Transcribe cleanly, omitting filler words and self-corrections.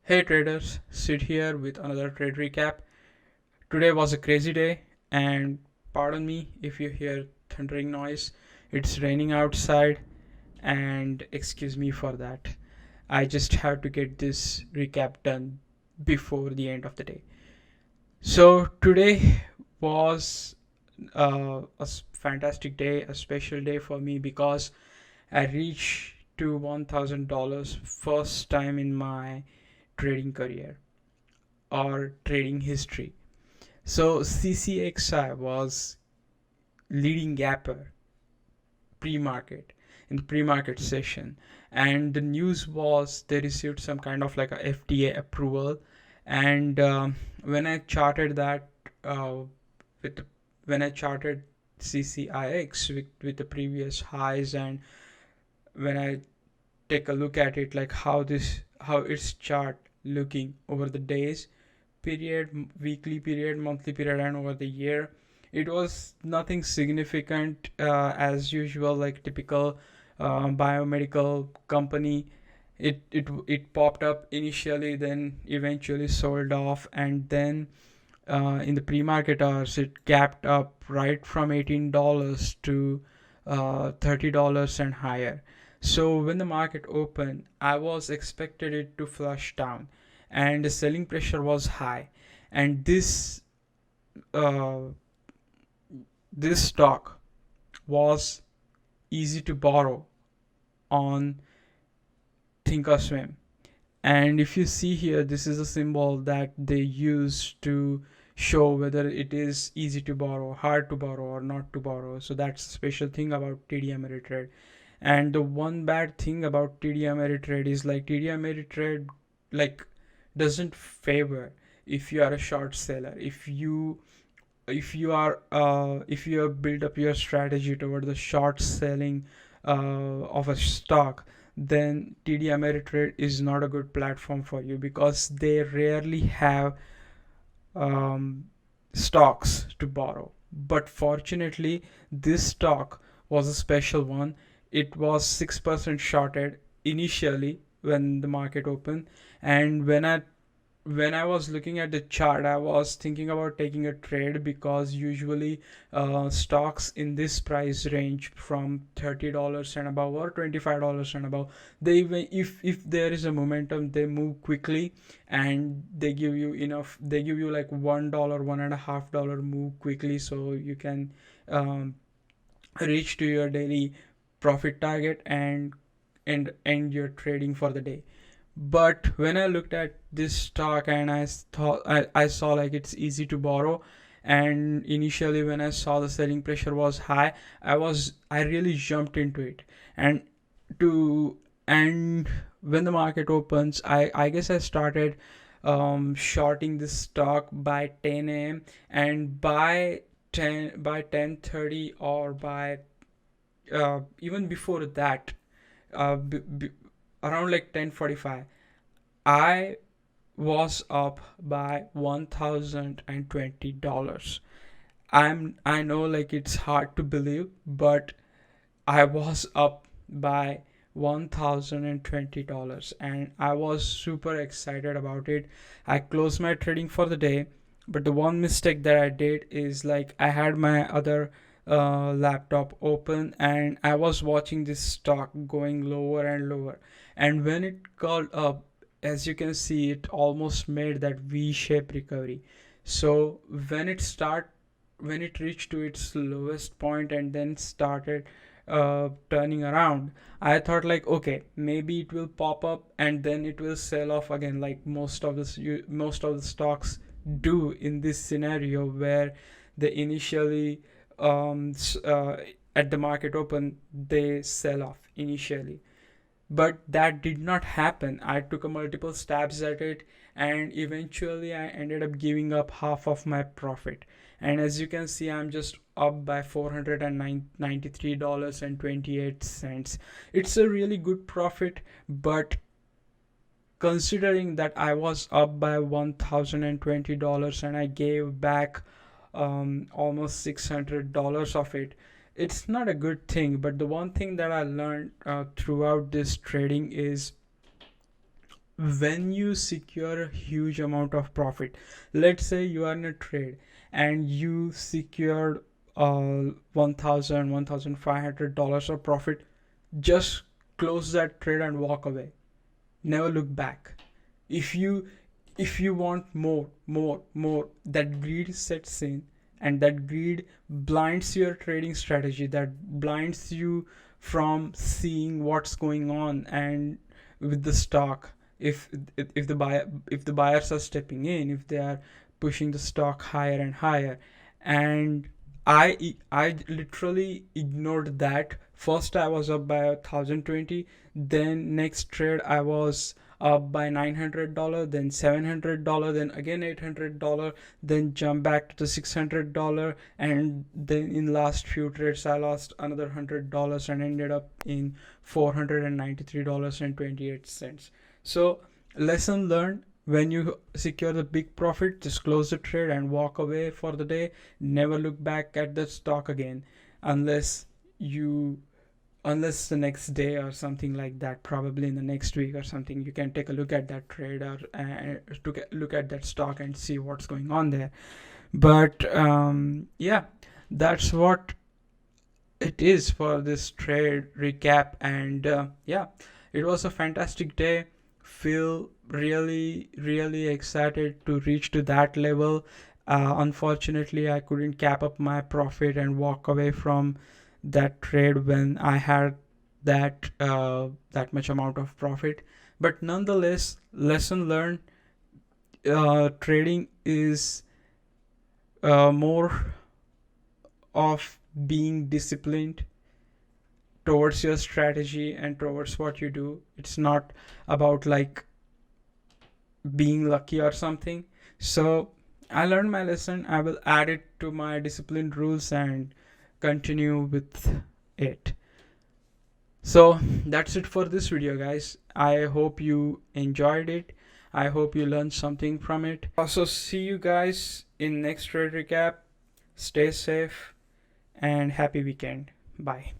Hey traders, Sid here with another trade recap. Today was a crazy day, and pardon me if you hear thundering noise. It's raining outside, and excuse me for that. I just have to get this recap done before the end of the day. So, today was fantastic day, a special day for me because I reached to $1,000 first time in my trading career or trading history. So CCXI was leading gapper pre-market in the pre-market session, and the news was they received some kind of like a FDA approval. And when I charted that with the, when I charted CCIX with the previous highs, and when I take a look at it, like how its chart looking over the days period, weekly period, monthly period, and over the year, it was nothing significant, as usual, like typical biomedical company. It popped up initially, then eventually sold off, and then in the pre-market hours it gapped up right from $18 to $30 and higher. So when the market opened, I was expected it to flush down, and the selling pressure was high. And uh, this stock was easy to borrow on Thinkorswim. And if you see here, this is a symbol that they use to show whether it is easy to borrow, hard to borrow, or not to borrow. So that's a special thing about TD Ameritrade. And the one bad thing about TD Ameritrade is like TD Ameritrade like doesn't favor if you are a short seller. If you have built up your strategy toward the short selling of a stock, then TD Ameritrade is not a good platform for you because they rarely have um, stocks to borrow. But fortunately, this stock was a special one. It was 6% shorted initially when the market opened, and when I was looking at the chart, I was thinking about taking a trade because usually stocks in this price range from $30 and above or $25 and above, they even if there is a momentum, they move quickly, and they give you enough. They give you like $1, $1.50 move quickly, so you can um, reach to your daily profit target and end your trading for the day. But when I looked at this stock, and I saw like it's easy to borrow, and initially when I saw the selling pressure was high, I really jumped into it. And to and when the market opens, I guess I started shorting this stock by 10 a.m., and by 10:30, or by even before that, uh, b- b- around like 10:45, I was up by $1,020. I know like it's hard to believe, but I was up by $1,020, and I was super excited about it. I closed my trading for the day, but the one mistake that I did is like I had my other laptop open, and I was watching this stock going lower and lower. And when it called up, as you can see, it almost made that V-shaped recovery. So when it reached to its lowest point and then started turning around, I thought like, okay, maybe it will pop up and then it will sell off again, like most of the stocks do in this scenario, where they initially at the market open, they sell off initially. But that did not happen. I took a multiple stabs at it, and eventually I ended up giving up half of my profit. And as you can see, I'm just up by $493.28. It's a really good profit, but considering that I was up by $1,020 and I gave back almost $600 of it, it's not a good thing. But the one thing that I learned throughout this trading is when you secure a huge amount of profit, let's say you are in a trade and you secured 1,000 $1,500 of profit, just close that trade and walk away. Never look back. If you want more, that greed sets in, and that greed blinds your trading strategy, that blinds you from seeing what's going on and with the stock. If the buyers are stepping in, if they are pushing the stock higher and higher. And I literally ignored that. First I was up by 1,020, then next trade I was up by $900, then $700, then again $800, then jump back to the $600, and then in last few trades I lost another $100 and ended up in $493.28. So lesson learned: when you secure the big profit, just close the trade and walk away for the day. Never look back at the stock again, unless you unless the next day or something like that, probably in the next week or something, you can take a look at that trade, or to look at that stock and see what's going on there. But yeah, that's what it is for this trade recap. And yeah, it was a fantastic day. Feel really excited to reach to that level. Unfortunately, I couldn't cap up my profit and walk away from that trade when I had that much amount of profit. But nonetheless, lesson learned: trading is more of being disciplined towards your strategy and towards what you do. It's not about like being lucky or something. So I learned my lesson. I will add it to my disciplined rules and continue with it. So that's it for this video, guys. I hope you enjoyed it. I hope you learned something from it. Also, see you guys in next trade recap. Stay safe and happy weekend. Bye.